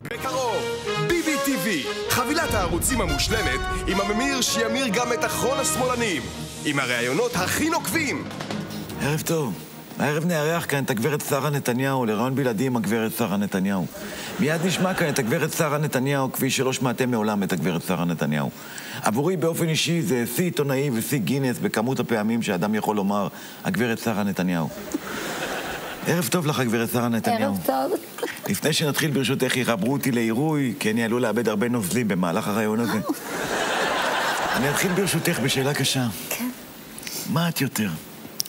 בקרוב, ביבי TV, חבילת הערוצים המושלמת עם הממיר שימיר גם את אחרון השמאלנים, עם הראיונות הכי נוקבים. ערב טוב. הערב נארח כאן את הגברת שרה נתניהו לראיון בלעדי עם הגברת שרה נתניהו. מיד נשמע כאן את הגברת שרה נתניהו כפי שלא שמעתם מעולם את הגברת שרה נתניהו. עבורי באופן אישי זה שיא עיתונאי ושיא גינס בכמות הפעמים שאדם יכול לומר הגברת שרה נתניהו. ערב טוב לך, הגברת שרה נתניהו. ערב טוב. לפני שנתחיל ברשותך יחברו אותי לעירוי, כי אני עלול לאבד הרבה נוזלים במהלך הרעיון הזה. אני אתחיל ברשותך בשאלה קשה. כן. מה את יותר?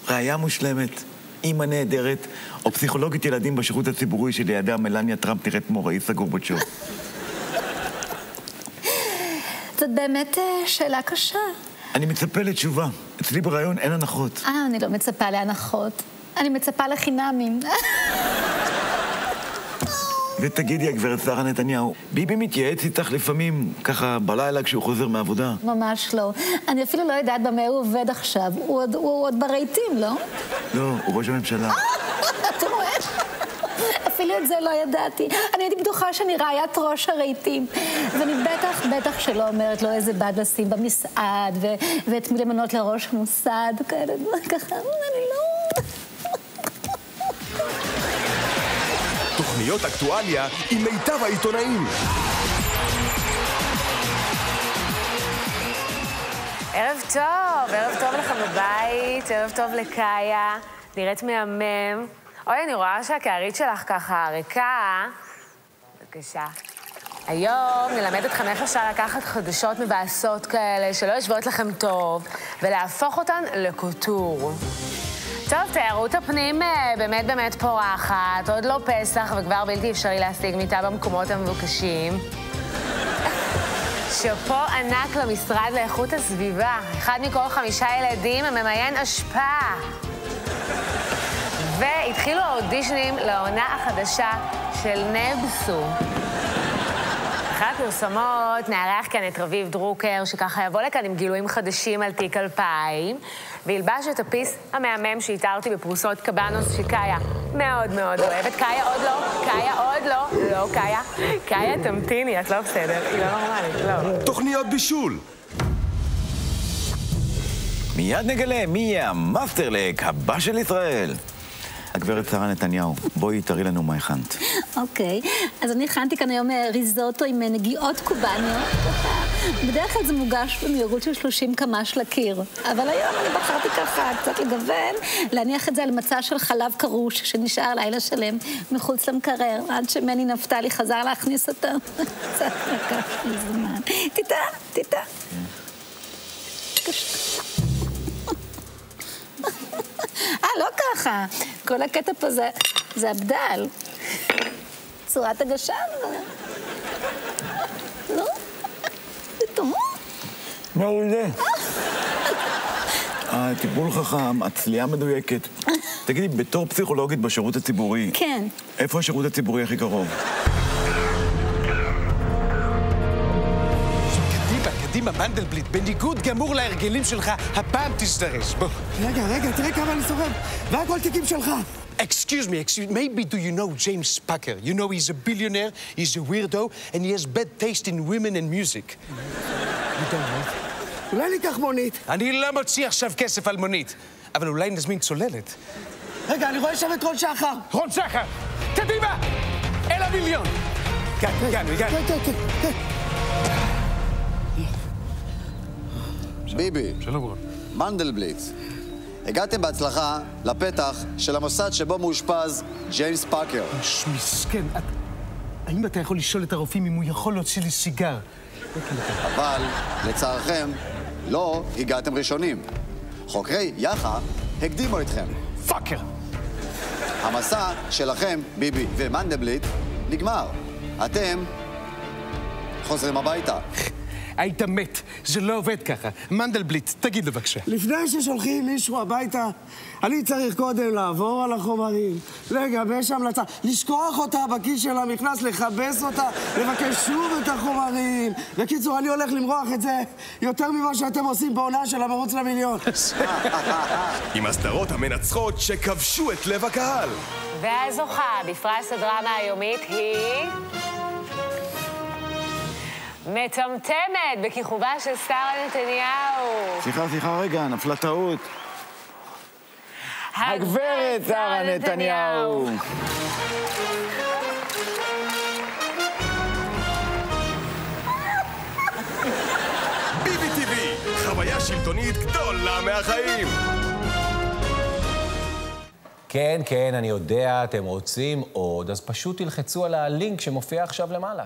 ראייה מושלמת, אימא נהדרת, או פסיכולוגית ילדים בשירות הציבורי שלידה מלניה טראמפ נראית כמו ראיס הגורבצ'וב? זאת באמת שאלה קשה. אני מצפה לתשובה. אצלי ברעיון אין הנחות. אני לא מצפה להנחות. אני מצפה לחינמים. ותגידי, הגברת שרה נתניהו, ביבי מתייעץ איתך לפעמים, ככה בלילה כשהוא חוזר מעבודה? ממש לא. אני אפילו לא יודעת במה הוא עובד עכשיו. הוא עוד ברהיטים, לא? לא, הוא ראש הממשלה. אתה רואה? אפילו את זה לא ידעתי. אני הייתי בטוחה שאני ראיית ראש הרהיטים. ואני בטח שלא אומרת לו איזה בד לשים במסעד, ואת מי למנות לראש המוסד, כאלה, ככה, אני לא... תוכניות אקטואליה עם מיטב העיתונאים. ערב טוב לכם בבית, ערב טוב לקאיה, נראית מהמם. אוי, אני רואה שהקערית שלך ככה ריקה. בבקשה. היום נלמד אתכם איך אפשר לקחת חדשות מבאסות כאלה שלא יושבות לכם טוב, ולהפוך אותן לקוטור. טוב, תיירות הפנים באמת פורחת, עוד לא פסח וכבר בלתי אפשרי להשיג מיטה במקומות המבוקשים. שאפו ענק למשרד לאיכות הסביבה. 1 מכל 5 ילדים ממיין אשפה. והתחילו האודישנים לעונה החדשה של נבסו. אחרי הפרסומות נארח כאן את רביב דרוקר, שככה יבוא לכאן עם גילויים חדשים על תיק 2000, וילבש את הפיס המהמם שהתארתי בפרוסות קבנוס שקאיה מאוד אוהבת. קאיה עוד לא. קאיה תמתיני, את לא בסדר, היא לא נורמלית, לא. תוכניות בישול. מיד נגלה מי יהיה המאסטרלק הבא של ישראל. הגברת שרה נתניהו, בואי תראי לנו מה הכנת. אוקיי, אז אני הכנתי כאן היום ריזוטו עם נגיעות קובניות. בדרך כלל זה מוגש במהירות של 30 קמ"ש לקיר. אבל היום אני בחרתי ככה קצת לגוון, להניח את זה על מצע של חלב קרוש שנשאר לילה שלם מחוץ למקרר, עד שמני נפתלי חזר להכניס אותו. קצת לקח לי זמן. תיתה. לא ככה. כל הקטע פה זה הבדל. צורת הגשם. לא? זה טוב? מה הוא זה? הטיפול חכם, הצליעה מדויקת. תגידי, בתור פסיכולוגית בשירות הציבורי... כן. איפה השירות הציבורי הכי קרוב? קדימה, מנדלבליט, בניגוד גמור להרגלים שלך, הפעם תזדרז, בוא. רגע, תראה כמה אני סוחב. והכל תיקים שלך. Excuse me, maybe do you know James Packer? You know he's a billionaire, he's a weirdo, and he has bad taste in women and music. You don't know? אולי ניקח מונית. אני לא מוציא עכשיו כסף על מונית, אבל אולי נזמין צוללת. רגע, אני רואה שם את רון שחר. רון שחר! קדימה! אל המיליון! הגענו. כן. ביבי, שלום רון. מנדלבליט, הגעתם בהצלחה לפתח של המוסד שבו מאושפז ג'יימס פאקר. מסכן, האם אתה יכול לשאול את הרופאים אם הוא יכול להוציא לי סיגר? אבל, לצערכם, לא הגעתם ראשונים. חוקרי יח"א הקדימו אתכם. פאקר! המסע שלכם, ביבי ומנדלבליט, נגמר. אתם חוזרים הביתה. היית מת, זה לא עובד ככה. מנדלבליט, תגיד בבקשה. לפני ששולחים מישהו הביתה, אני צריך קודם לעבור על החומרים, לגבש המלצה, לשכוח אותה בכיס של המכנס, לכבס אותה, לבקש שוב את החומרים. בקיצור, אני הולך למרוח את זה יותר ממה שאתם עושים בעונה של המרוץ למיליון. עם הסדרות המנצחות שכבשו את לב הקהל. והזוכה בפרס הדרמה היומית היא... מטמטמת בכיכובה של שרה נתניהו. סליחה, רגע, נפלה טעות. הגברת שרה נתניהו. BBTV, חוויה שלטונית גדולה מהחיים. כן, אני יודע, אתם רוצים עוד, אז פשוט תלחצו על הלינק שמופיע עכשיו למעלה.